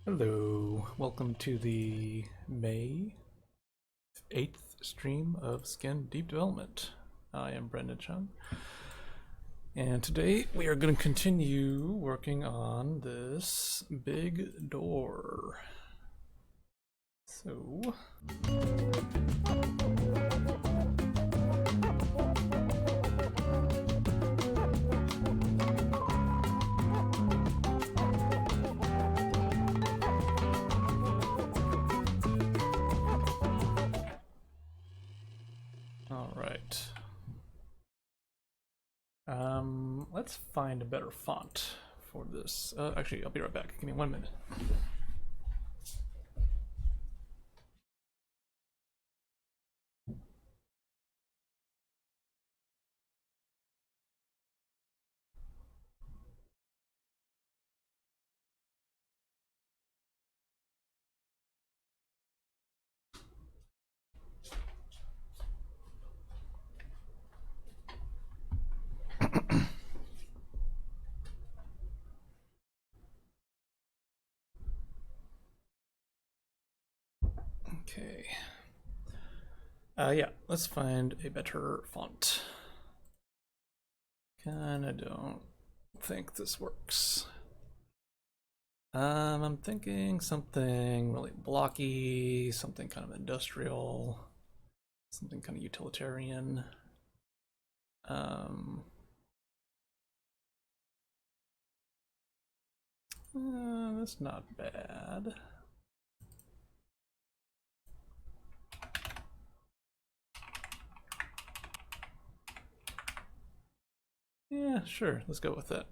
Hello, welcome to the May 8th stream of Skin Deep Development. I am Brendan Chung, and today we are going to continue working on this big door. So... Alright. Let's find a better font for this. Actually, I'll be right back. Give me 1 minute. Okay. Yeah, let's find a better font. Kinda don't think this works. I'm thinking something really blocky, something kind of industrial, something kind of utilitarian. That's not bad. Yeah, sure, let's go with that.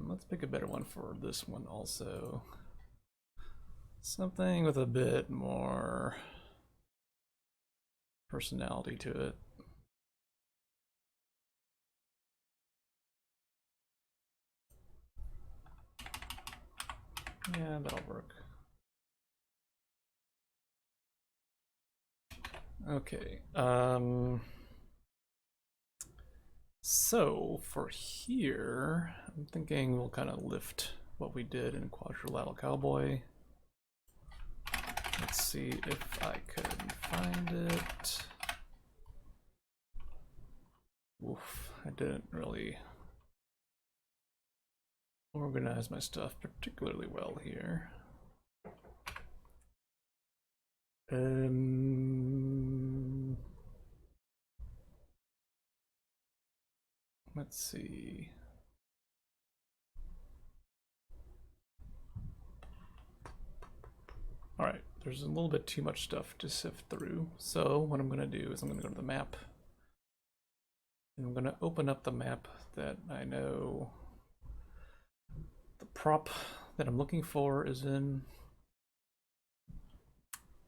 Let's pick a better one for this one also. Something with a bit more personality to it. Yeah, that'll work. Okay. So for here, I'm thinking we'll kind of lift what we did in Quadrilateral Cowboy. Let's see if I can find it. Oof, I didn't really organize my stuff particularly well here. Let's see. All right, there's a little bit too much stuff to sift through. So what I'm going to do is I'm going to go to the map. And I'm going to open up the map that I know the prop that I'm looking for is in.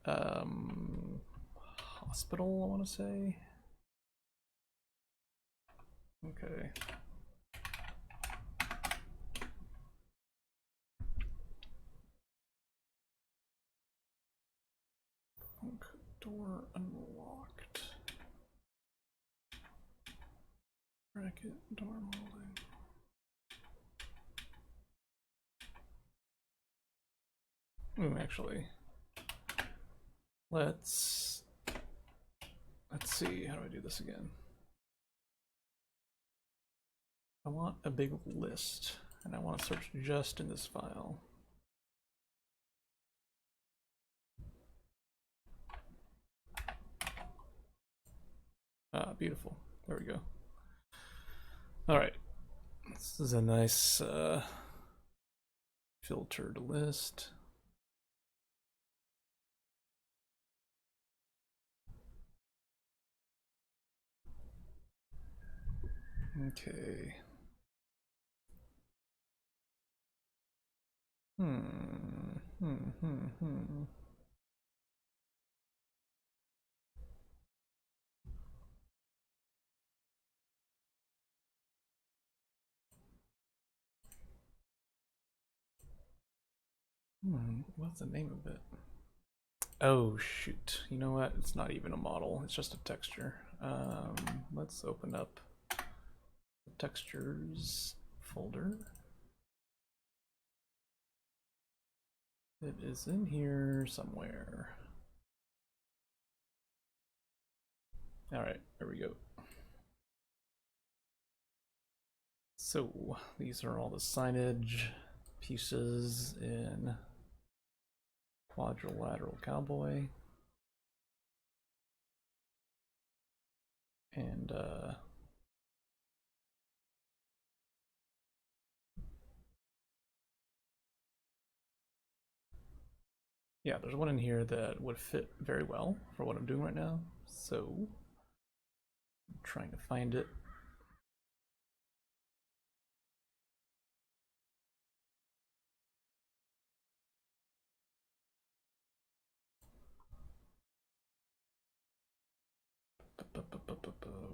Hospital, I want to say. Okay. Door unlocked. Bracket door molding. Actually, let's see. How do I do this again? I want a big list, and I want to search just in this file. Ah, beautiful. There we go. All right. This is a nice filtered list. Okay. What's the name of it? Oh shoot, you know what? It's not even a model, it's just a texture. Let's open up the textures folder. It is in here somewhere. All right, there we go. So these are all the signage pieces in quadrilateral cowboy. And yeah, there's one in here that would fit very well for what I'm doing right now. So I'm trying to find it.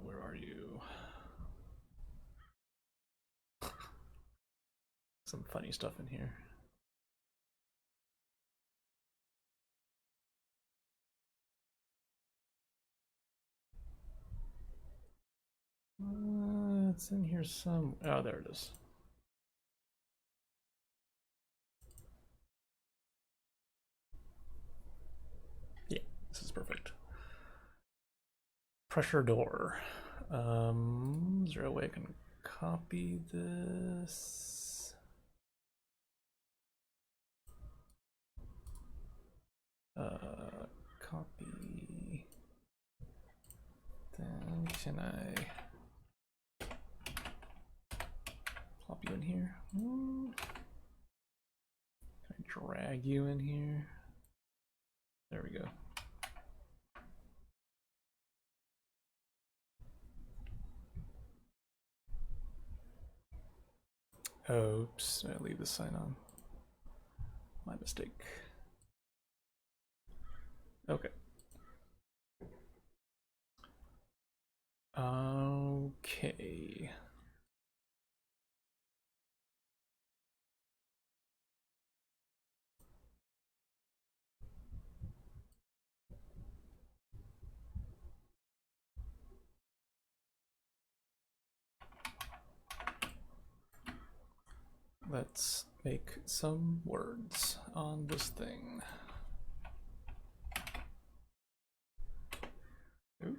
Where are you? Some funny stuff in here. It's in here some. Oh, there it is. Yeah, this is perfect. Pressure door. Is there a way I can copy this? Copy. Then can I plop you in here? Can I drag you in here? There we go. Oops, I leave the sign on. My mistake. Okay. Okay. Let's make some words on this thing. Ooh.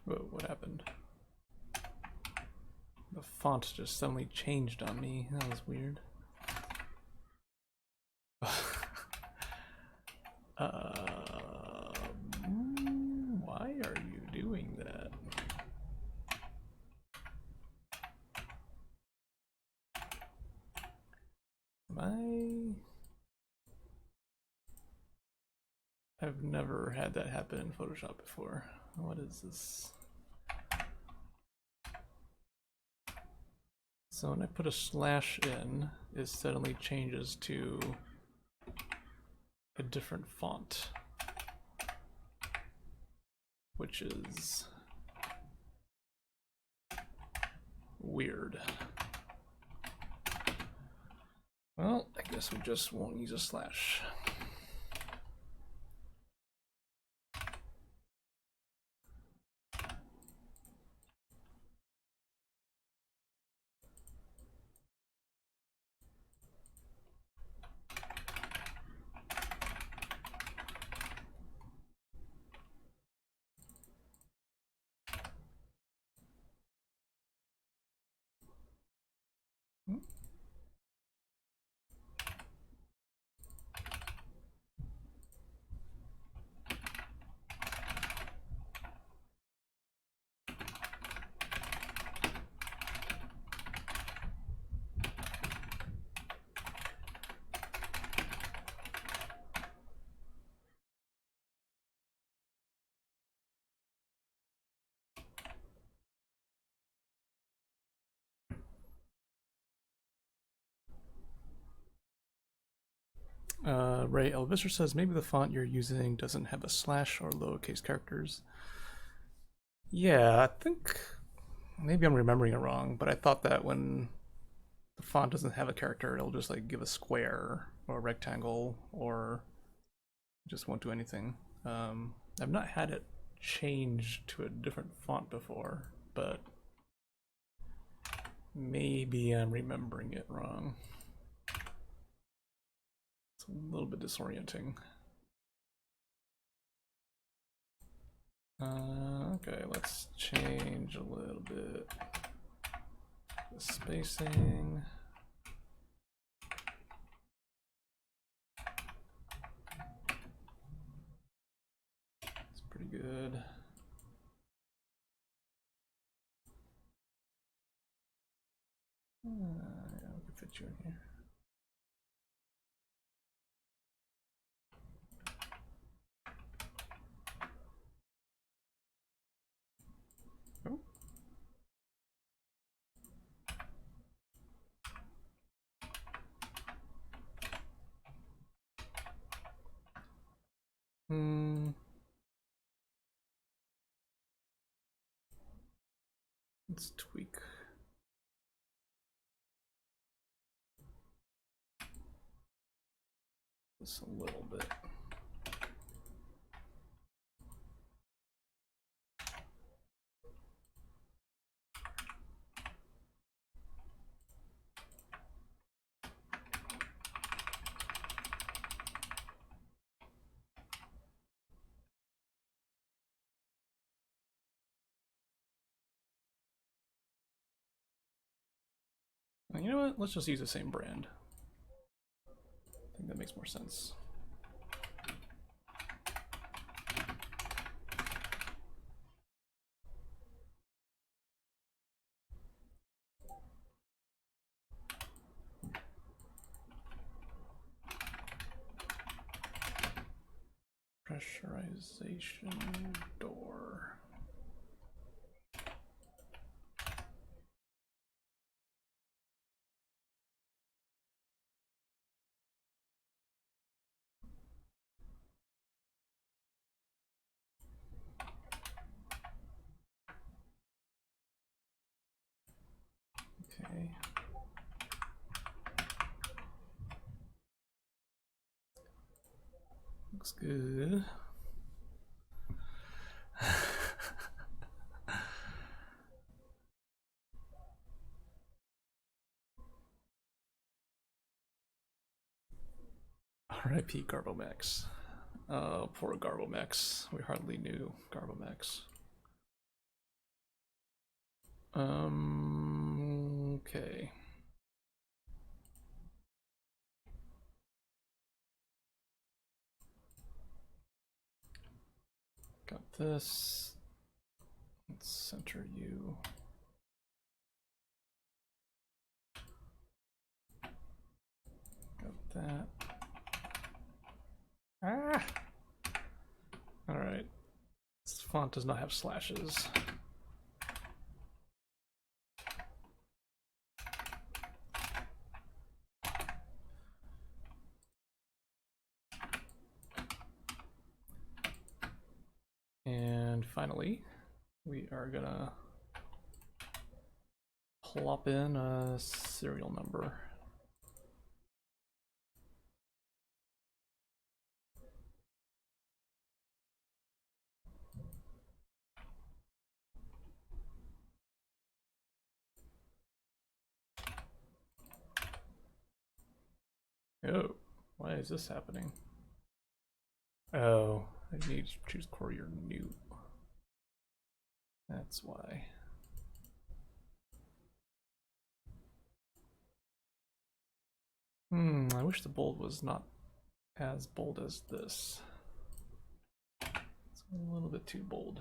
Whoa, what happened? The font just suddenly changed on me. That was weird. Why are you doing that? I've never had that happen in Photoshop before. What is this? So when I put a slash in, it suddenly changes to a different font, which is weird. Well, I guess we just won't use a slash. Ray Elvisser says maybe the font you're using doesn't have a slash or lowercase characters. Yeah, I think maybe I'm remembering it wrong, but I thought that when the font doesn't have a character, it'll just like give a square or a rectangle, or just won't do anything. I've not had it change to a different font before, but maybe I'm remembering it wrong. It's a little bit disorienting. Okay, let's change a little bit the spacing. It's pretty good. Yeah, we can fit you in here. Oh. Let's tweak. This a little bit. You know what? Let's just use the same brand. I think that makes more sense. Pressurization door. Okay. Looks good. R.I.P. Garbomex. Oh, poor Garbomex. We hardly knew Garbomex. Okay. Got this. Let's center you. Got that. Ah! Alright. This font does not have slashes. And finally, we are gonna plop in a serial number. Oh, why is this happening? Oh, I need to choose courier new. That's why. I wish the bold was not as bold as this. It's a little bit too bold.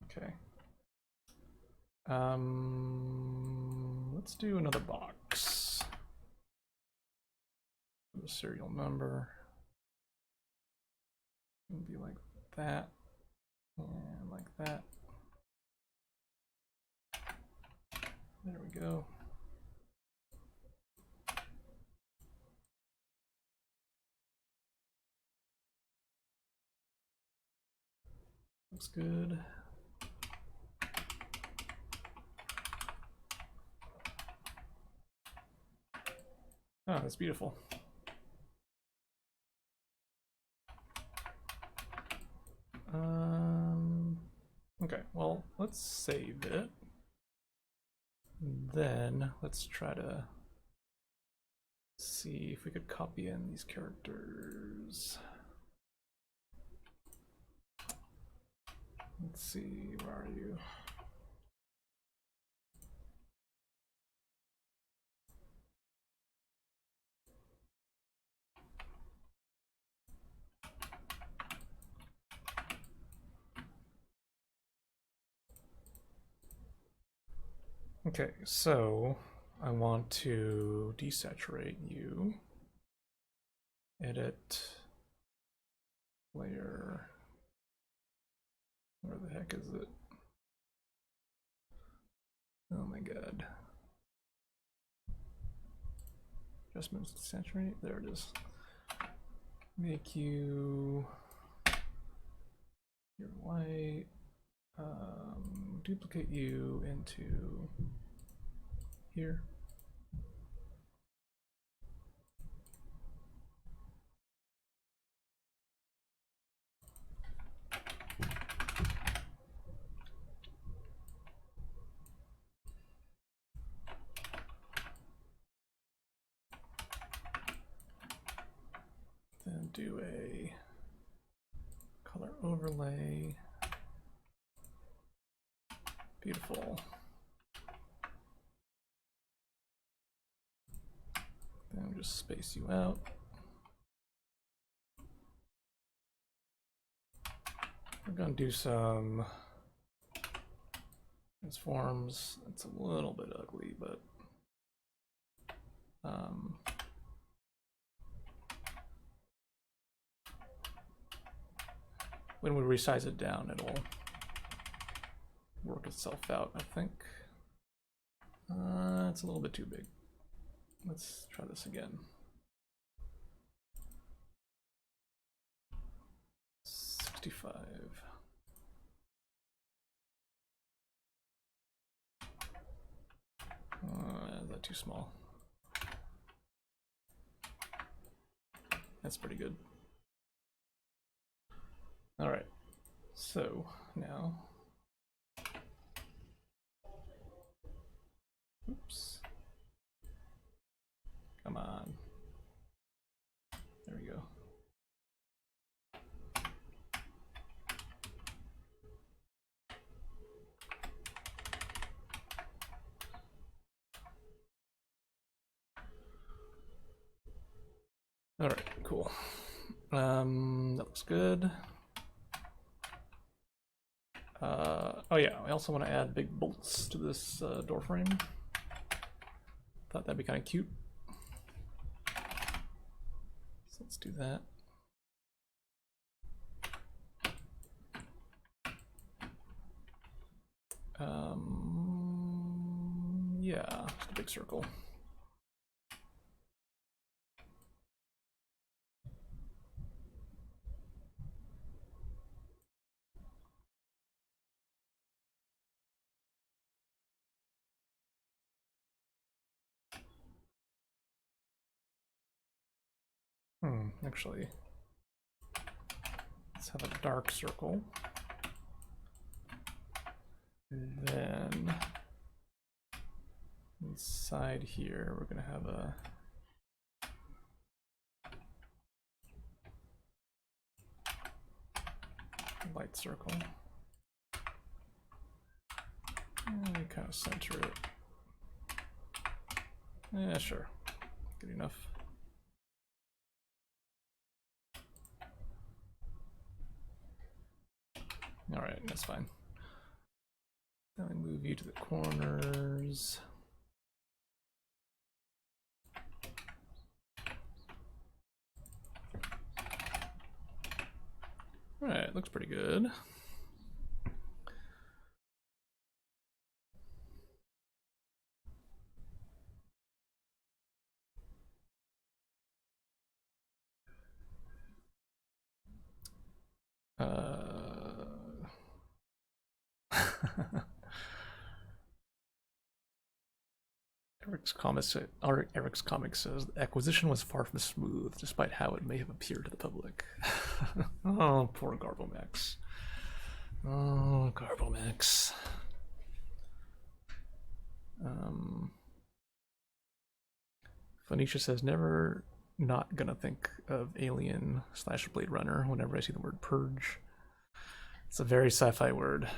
Okay. Let's do another box. The serial number. It'll be like that, and like that. There we go. Looks good. Oh, that's beautiful. Okay, well, let's save it. Then let's try to see if we could copy in these characters. Let's see, where are you? Okay, so I want to desaturate you. Edit layer. Where the heck is it? Oh my god. Adjustments to saturate. There it is. Make you your white. Duplicate you into here. Then do a color overlay. Beautiful. Then just space you out. We're going to do some transforms. It's a little bit ugly, but when we resize it down, it'll work itself out, I think. It's a little bit too big. Let's try this again. 65. Is that too small? That's pretty good. All right, so now, oops, come on, there we go. All right, cool. That looks good. Oh yeah, I also want to add big bolts to this door frame. Thought that'd be kind of cute. So let's do that. Yeah, just a big circle. Actually, let's have a dark circle. And then inside here, we're going to have a light circle. And we kind of center it. Yeah, sure. Good enough. All right, that's fine. Then we move you to the corners. All right, looks pretty good. Eric's comic says the acquisition was far from smooth, despite how it may have appeared to the public. Oh, poor Garbomax. Oh, Garbomax. Phoenicia says, never not gonna think of Alien / Blade Runner whenever I see the word purge. It's a very sci-fi word.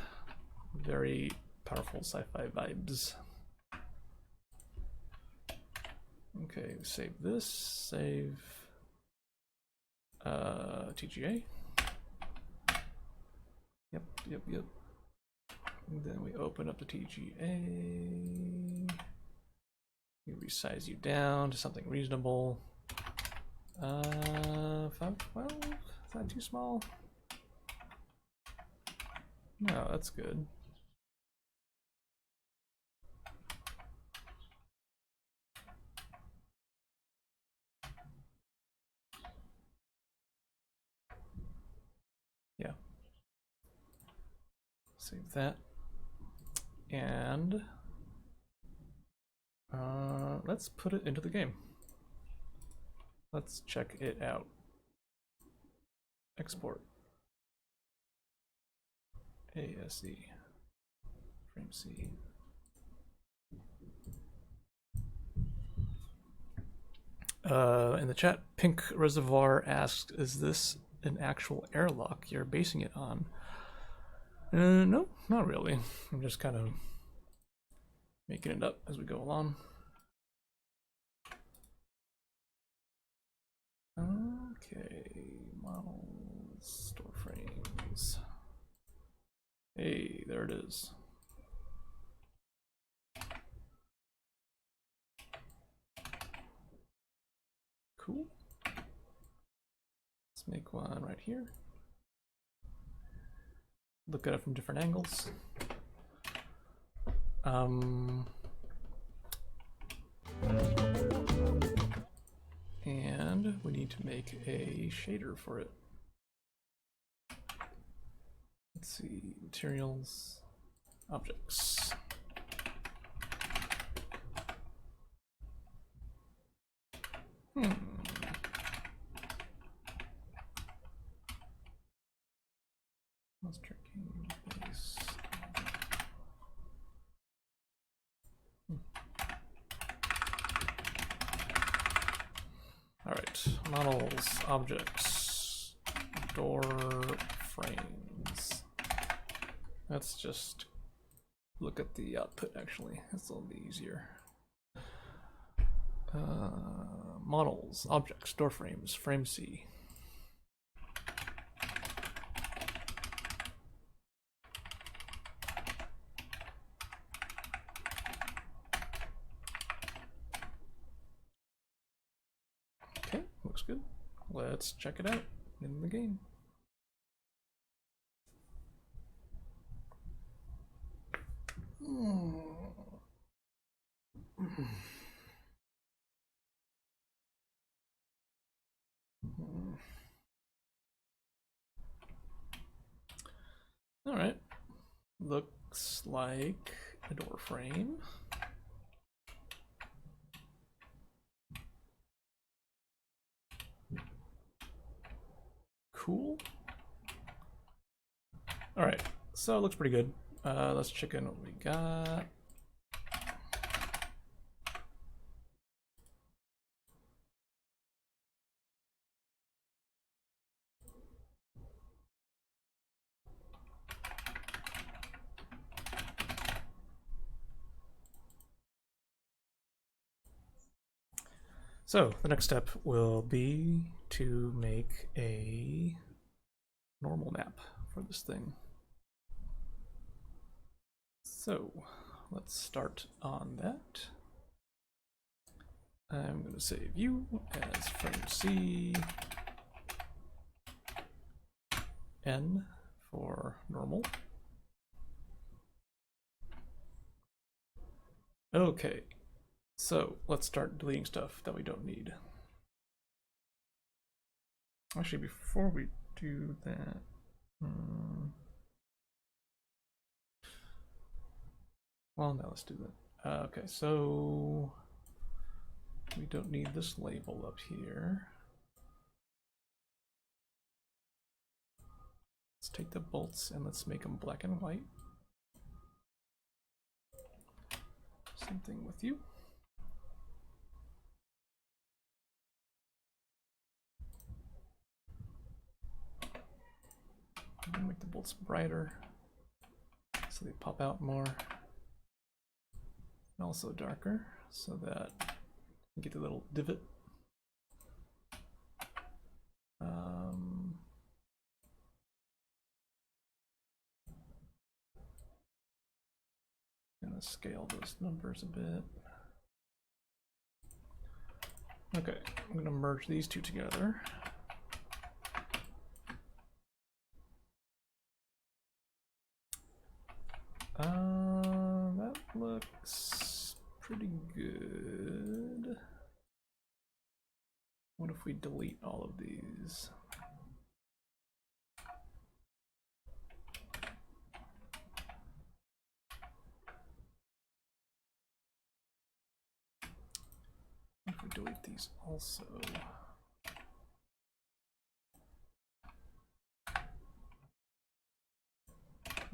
Very powerful sci-fi vibes. Okay, save this. Save TGA. Yep. And then we open up the TGA. We resize you down to something reasonable. 512? Is that too small? No, that's good. Yeah. Save that. And let's put it into the game. Let's check it out. Export. ASE. Frame C. In the chat, Pink Reservoir asked, is this an actual airlock you're basing it on? No, not really. I'm just kind of making it up as we go along. Okay, models, store frames. Hey, there it is. Cool. Let's make one right here. Look at it from different angles. And we need to make a shader for it. Let's see, materials, objects. Monster King base. All right, models, objects, door frames. Let's just look at the output actually. That's a little bit easier. Models, objects, door frames, frame C. Okay, looks good. Let's check it out in the game. All right, looks like a door frame. Cool. All right, so it looks pretty good. Let's check in what we got. So the next step will be to make a normal map for this thing. So let's start on that. I'm going to save you as frame C, N for normal. Okay, so let's start deleting stuff that we don't need. Actually, before we do that, Well, now let's do that. Okay, so we don't need this label up here. Let's take the bolts and let's make them black and white. Same thing with you. Make the bolts brighter so they pop out more. And also darker so that you get the little divot. Gonna scale those numbers a bit. Okay, I'm gonna merge these two together. That looks pretty good. What if we delete all of these? If we delete these also.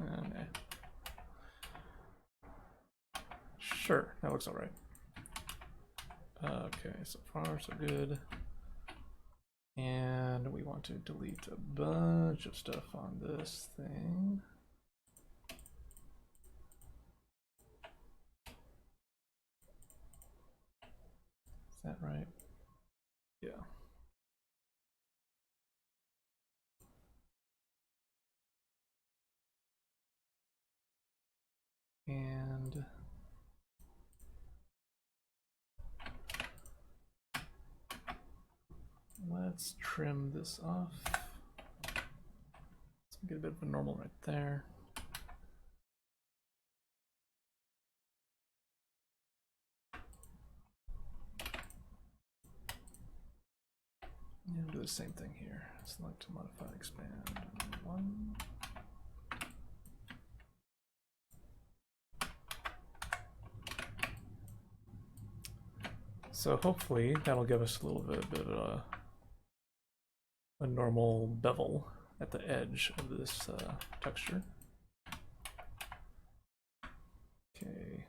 Okay. Sure, that looks all right. Okay, so far so good. And we want to delete a bunch of stuff on this thing. Is that right? Yeah. And let's trim this off. Let's get a bit of a normal right there. And do the same thing here. Select, modify, expand. 1. So hopefully that'll give us a little bit of a normal bevel at the edge of this texture. Okay.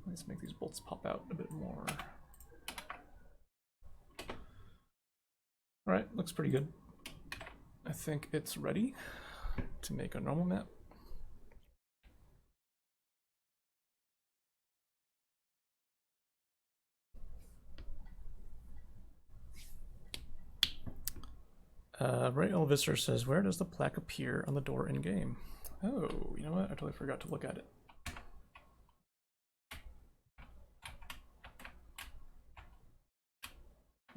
Let's make these bolts pop out a bit more. All right, looks pretty good. I think it's ready to make a normal map. Ray Elvister says, where does the plaque appear on the door in game? Oh, you know what? I totally forgot to look at it.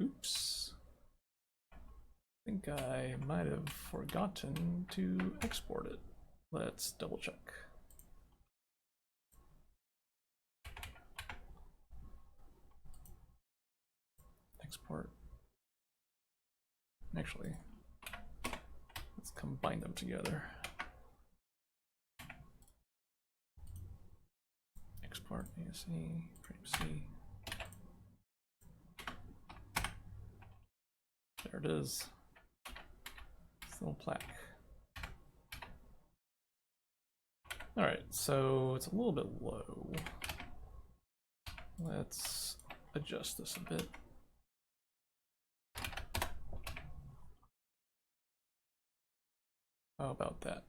Oops. I think I might have forgotten to export it. Let's double check. Export. Actually, let's combine them together. Export ASE, frame C. There it is. This little plaque. All right, so it's a little bit low. Let's adjust this a bit. How about that?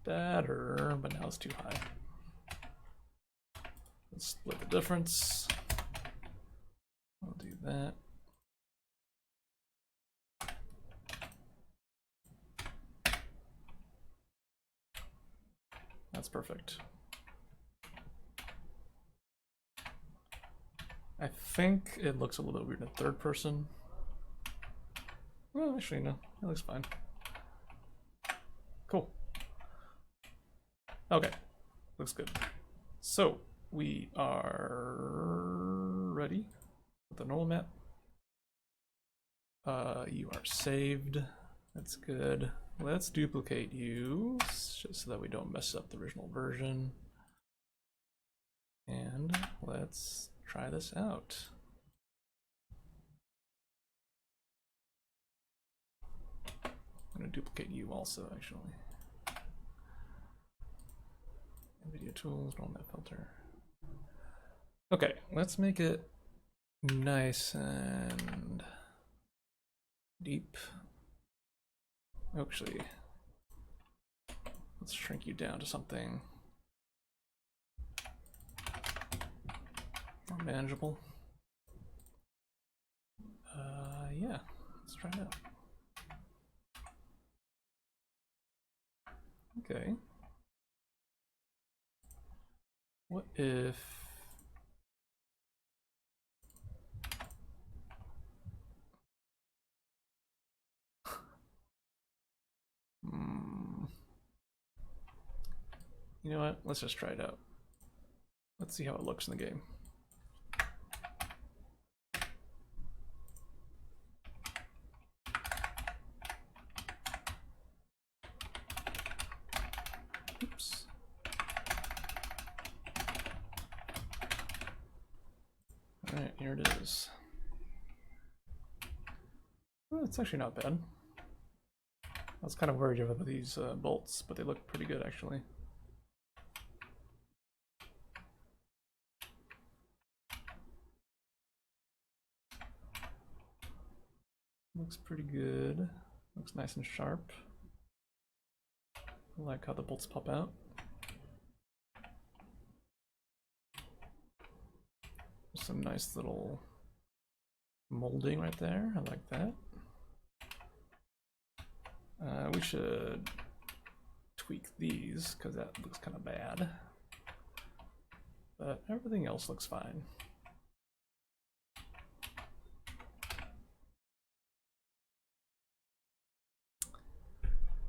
Better, but now it's too high. Let's split the difference. I'll do that. That's perfect. I think it looks a little bit weird in third person. Well, actually, no, it looks fine. Cool. Okay, looks good. So we are ready with the normal map. You are saved. That's good. Let's duplicate you, just so that we don't mess up the original version. And let's try this out. I'm gonna duplicate you also, actually. Video tools, roll map filter. Okay, let's make it nice and deep. Actually, let's shrink you down to something more manageable. Yeah, let's try it out. Okay. What if you know what? Let's just try it out. Let's see how it looks in the game. Oops. All right, here it is. Well, it's actually not bad. I was kind of worried about these bolts, but they look pretty good actually. Looks pretty good. Looks nice and sharp. I like how the bolts pop out. There's some nice little molding right there. I like that. We should tweak these because that looks kind of bad. But everything else looks fine.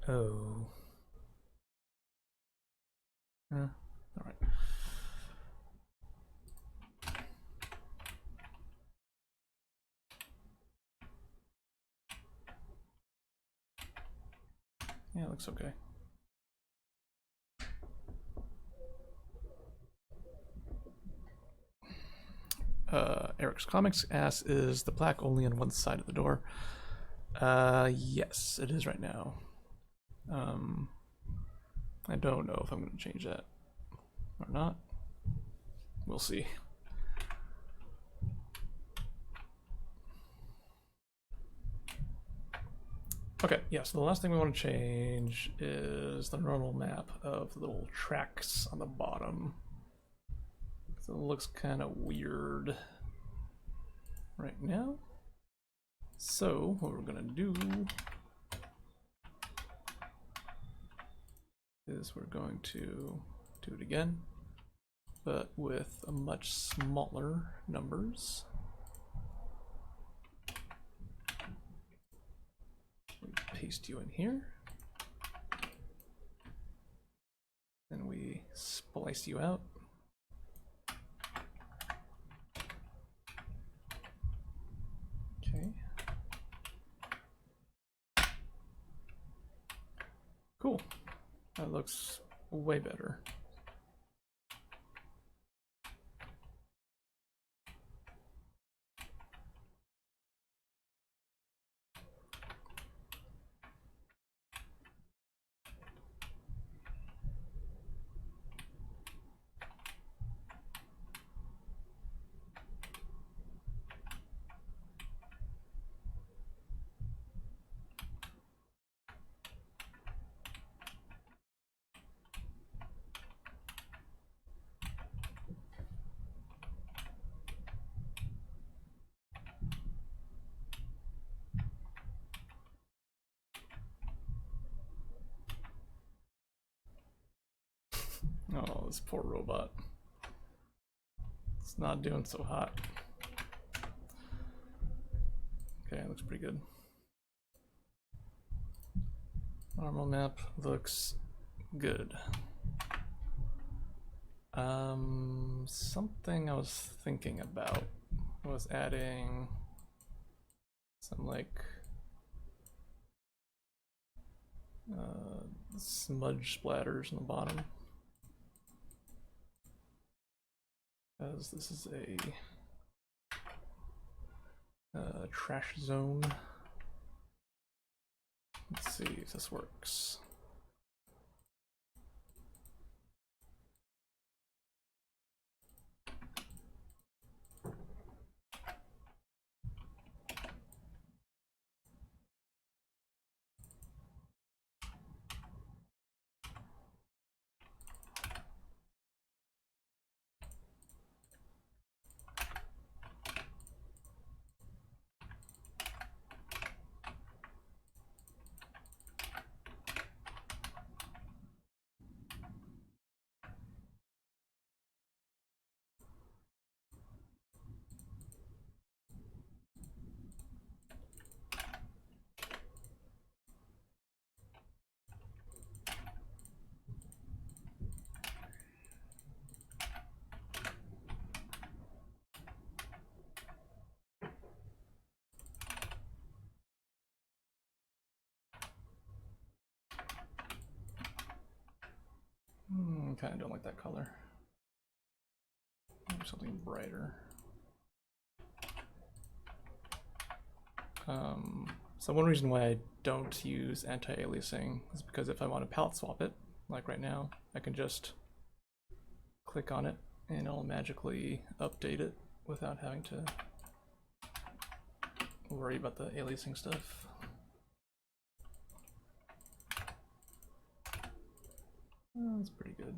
Oh. All right. Yeah, it looks okay. Eric's Comics asks, is the plaque only on one side of the door? Yes, it is right now. I don't know if I'm going to change that or not. We'll see. Okay, yeah, so the last thing we want to change is the normal map of the little tracks on the bottom. So it looks kind of weird right now. So what we're gonna do is we're going to do it again, but with a much smaller numbers. We paste you in here. Then we splice you out. Okay. Cool. That looks way better. Oh, this poor robot. It's not doing so hot. Okay, looks pretty good. Normal map looks good. Something I was thinking about was adding some like smudge splatters on the bottom, as this is a trash zone. Let's see if this works. Kind of don't like that color. Maybe something brighter. So one reason why I don't use anti-aliasing is because if I want to palette swap it, like right now, I can just click on it and it'll magically update it without having to worry about the aliasing stuff. Oh, that's pretty good.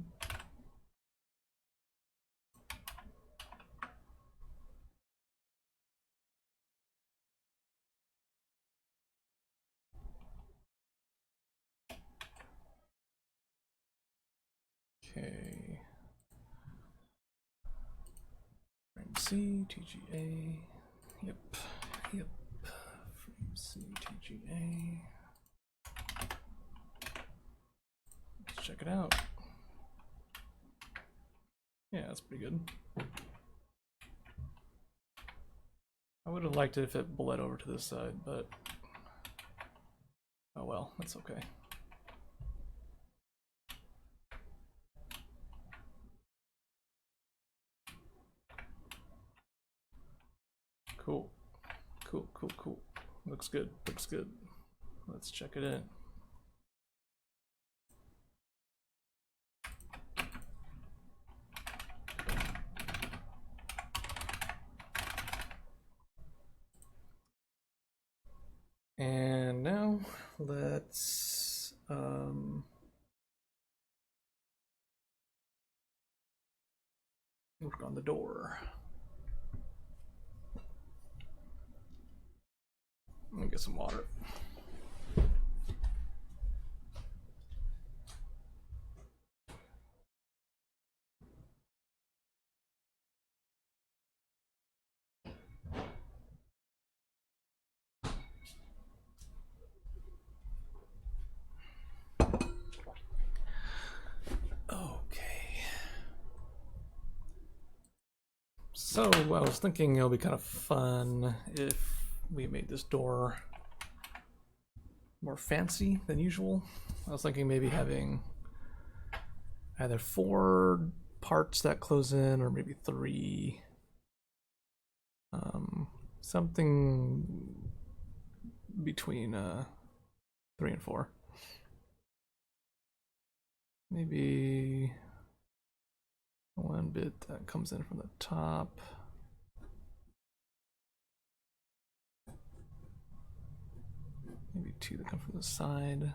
Okay. Frame C, TGA. Yep. Frame C, TGA. Let's check it out. Yeah, that's pretty good. I would have liked it if it bled over to this side, but oh well, that's okay. Cool. Looks good. Let's check it in. And now let's work on the door. Let me get some water. Okay. So I was thinking it'll be kind of fun if we made this door more fancy than usual. I was thinking maybe having either 4 parts that close in or maybe 3. Something between 3 and 4. Maybe 1 bit that comes in from the top. Maybe 2 that come from the side.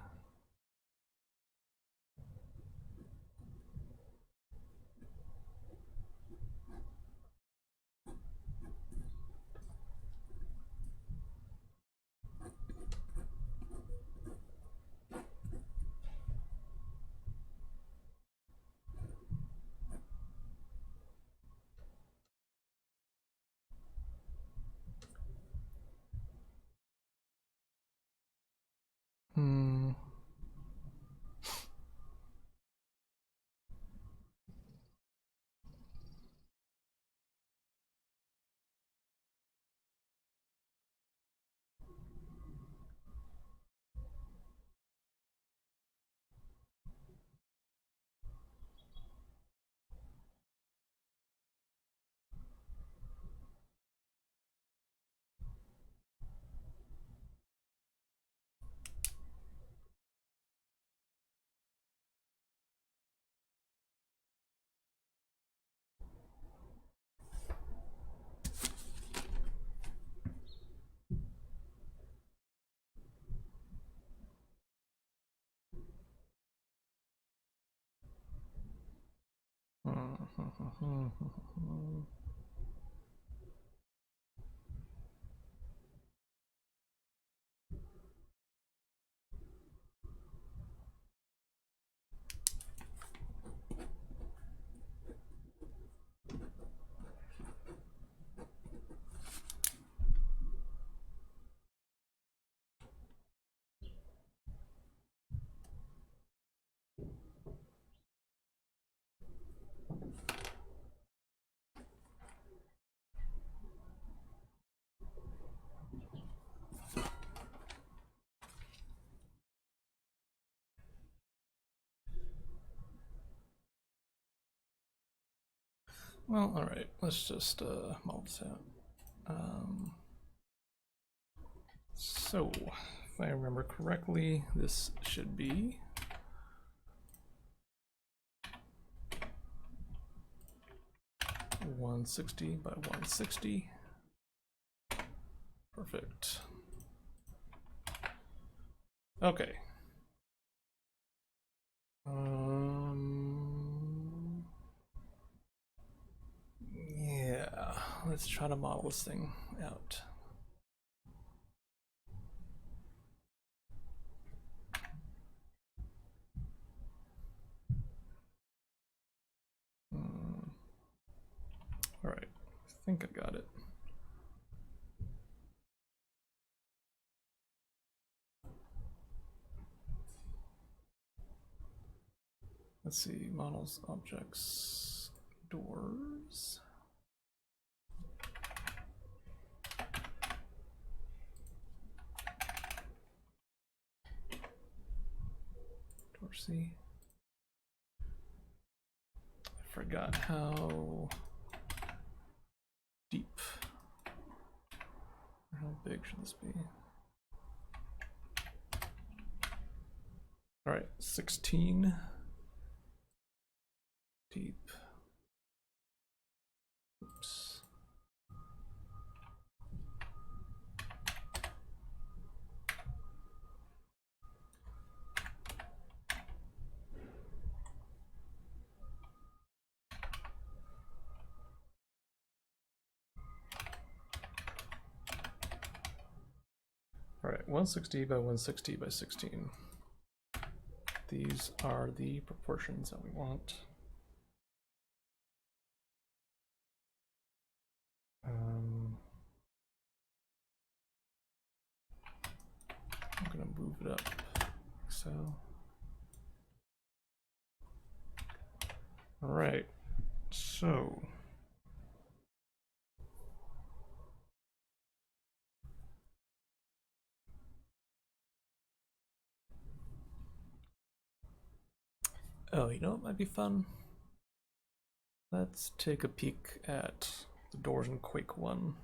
Well, all right. Let's just model this out. So, if I remember correctly, this should be 160 by 160. Perfect. Okay. Yeah, let's try to model this thing out. All right, I think I got it. Let's see, models, objects, doors. Door C. I forgot how deep, or how big should this be? All right, 16 deep. Oops. All right, 160 by 160 by 16. These are the proportions that we want. I'm gonna move it up like so. All right, so oh, you know what might be fun? Let's take a peek at the doors in Quake 1.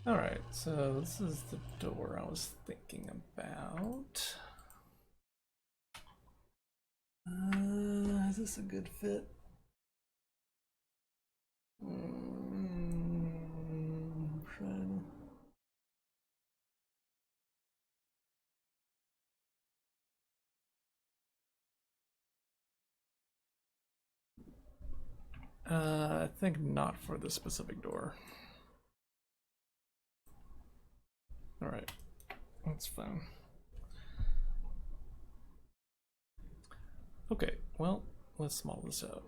Alright, so this is the door I was thinking about. Is this a good fit? I think not for this specific door. Alright, that's fine. Okay, well, let's model this out.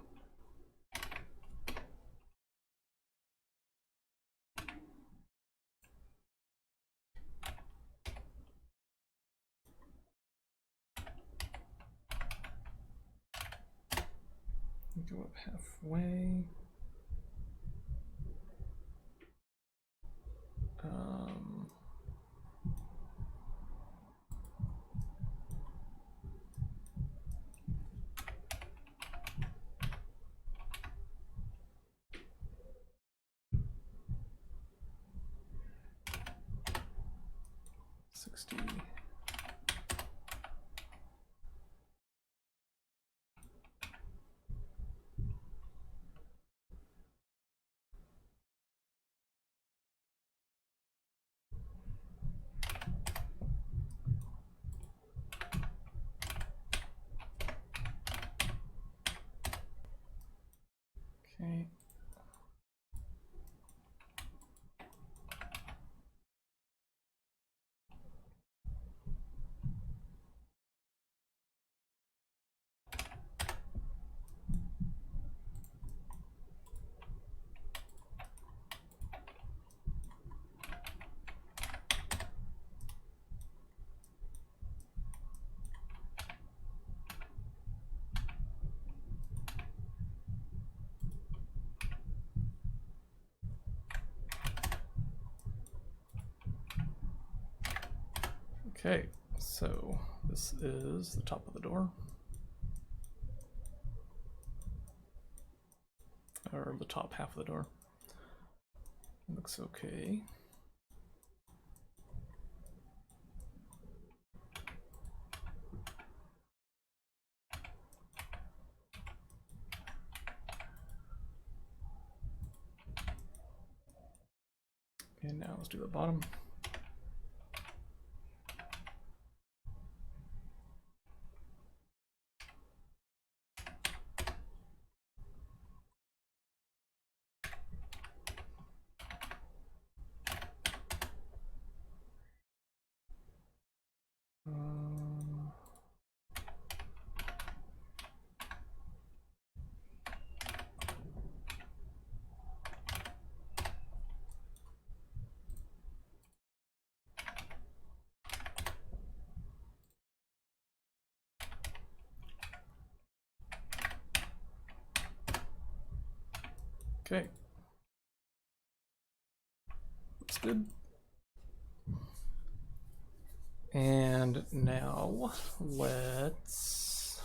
Go up halfway. 60. Okay. Okay, so this is the top of the door. Or the top half of the door. Looks okay. And now let's do the bottom. Okay. Looks good. And now let's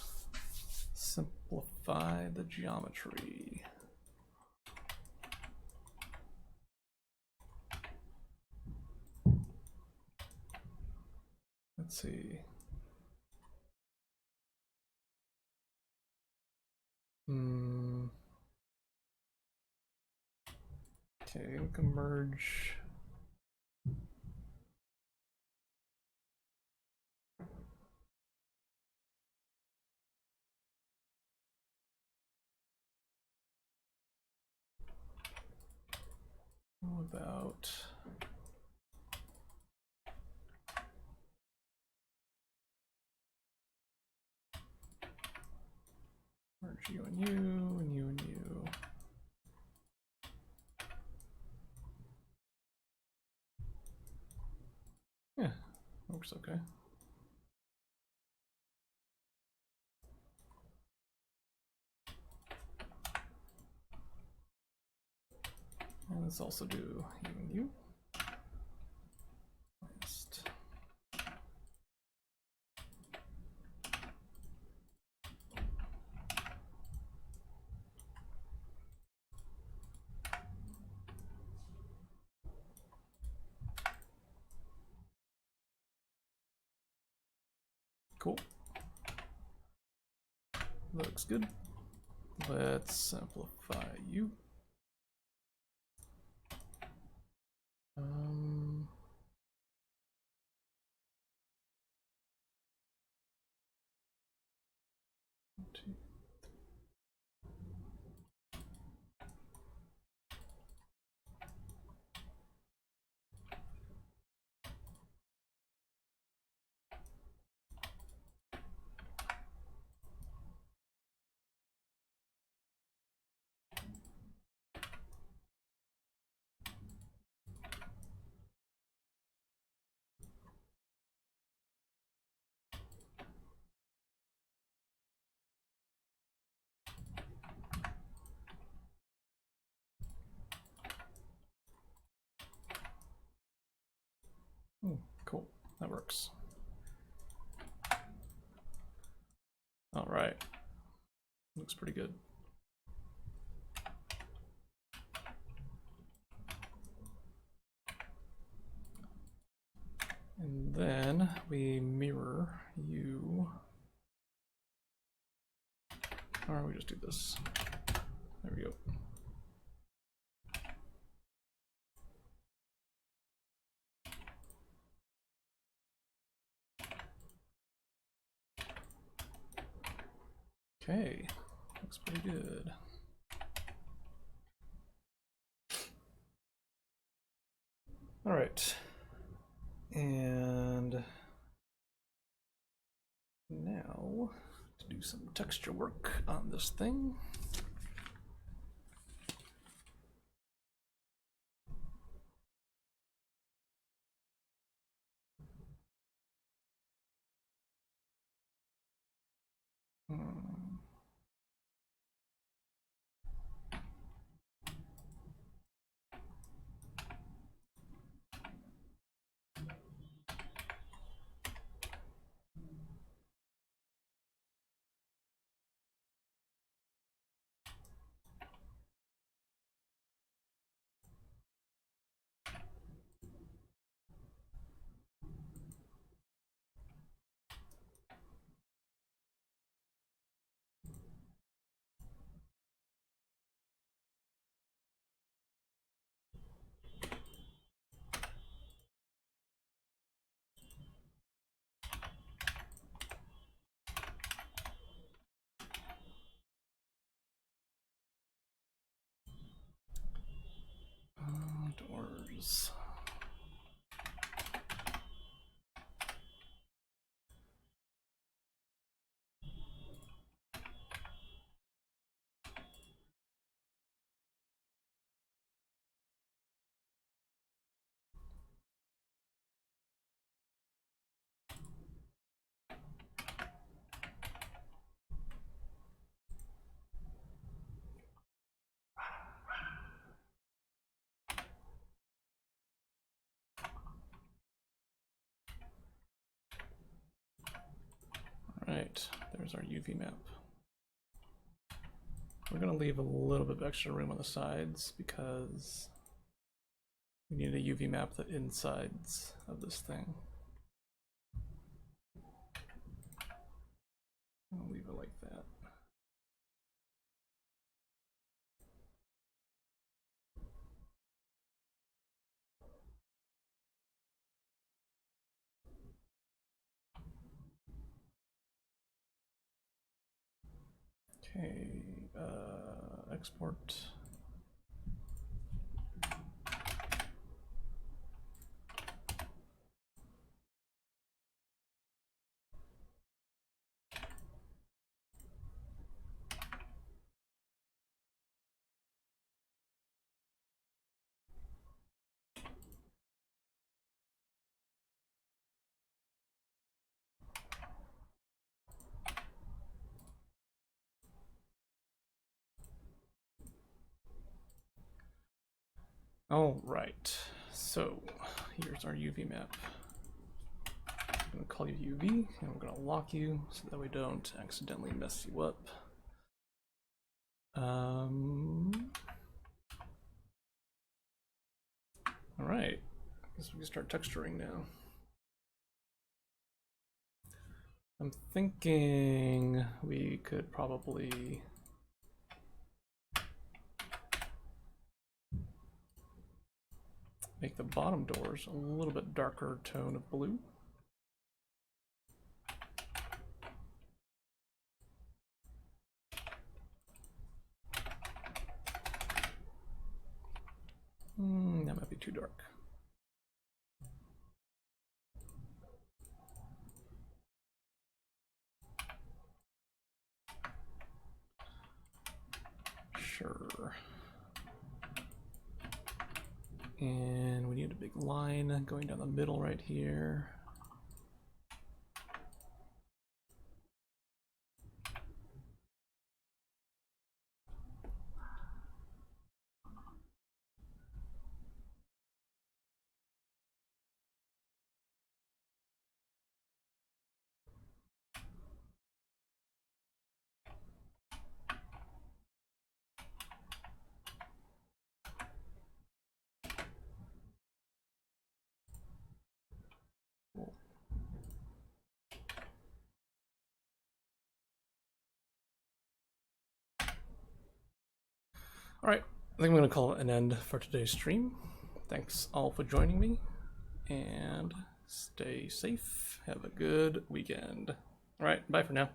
simplify the geometry. Let's see. Okay, we can merge. How about merge you and you and you and you. Yeah, works okay. And let's also do you and you. Next. Cool. Looks good. Let's simplify you. Cool, that works. All right, looks pretty good. And then we mirror you. Or we just do this. There we go. Okay, looks pretty good. All right, and now to do some texture work on this thing. Doors. All right, there's our UV map. We're going to leave a little bit of extra room on the sides because we need a UV map the insides of this thing. I'll leave it like that. Okay, export. All right, so here's our UV map. I'm gonna call you UV, and we're gonna lock you so that we don't accidentally mess you up. All right, I guess we can start texturing now. I'm thinking we could probably make the bottom doors a little bit darker tone of blue. That might be too dark. Sure. And we need a big line going down the middle right here. All right, I think I'm going to call it an end for today's stream. Thanks all for joining me, and stay safe. Have a good weekend. All right, bye for now.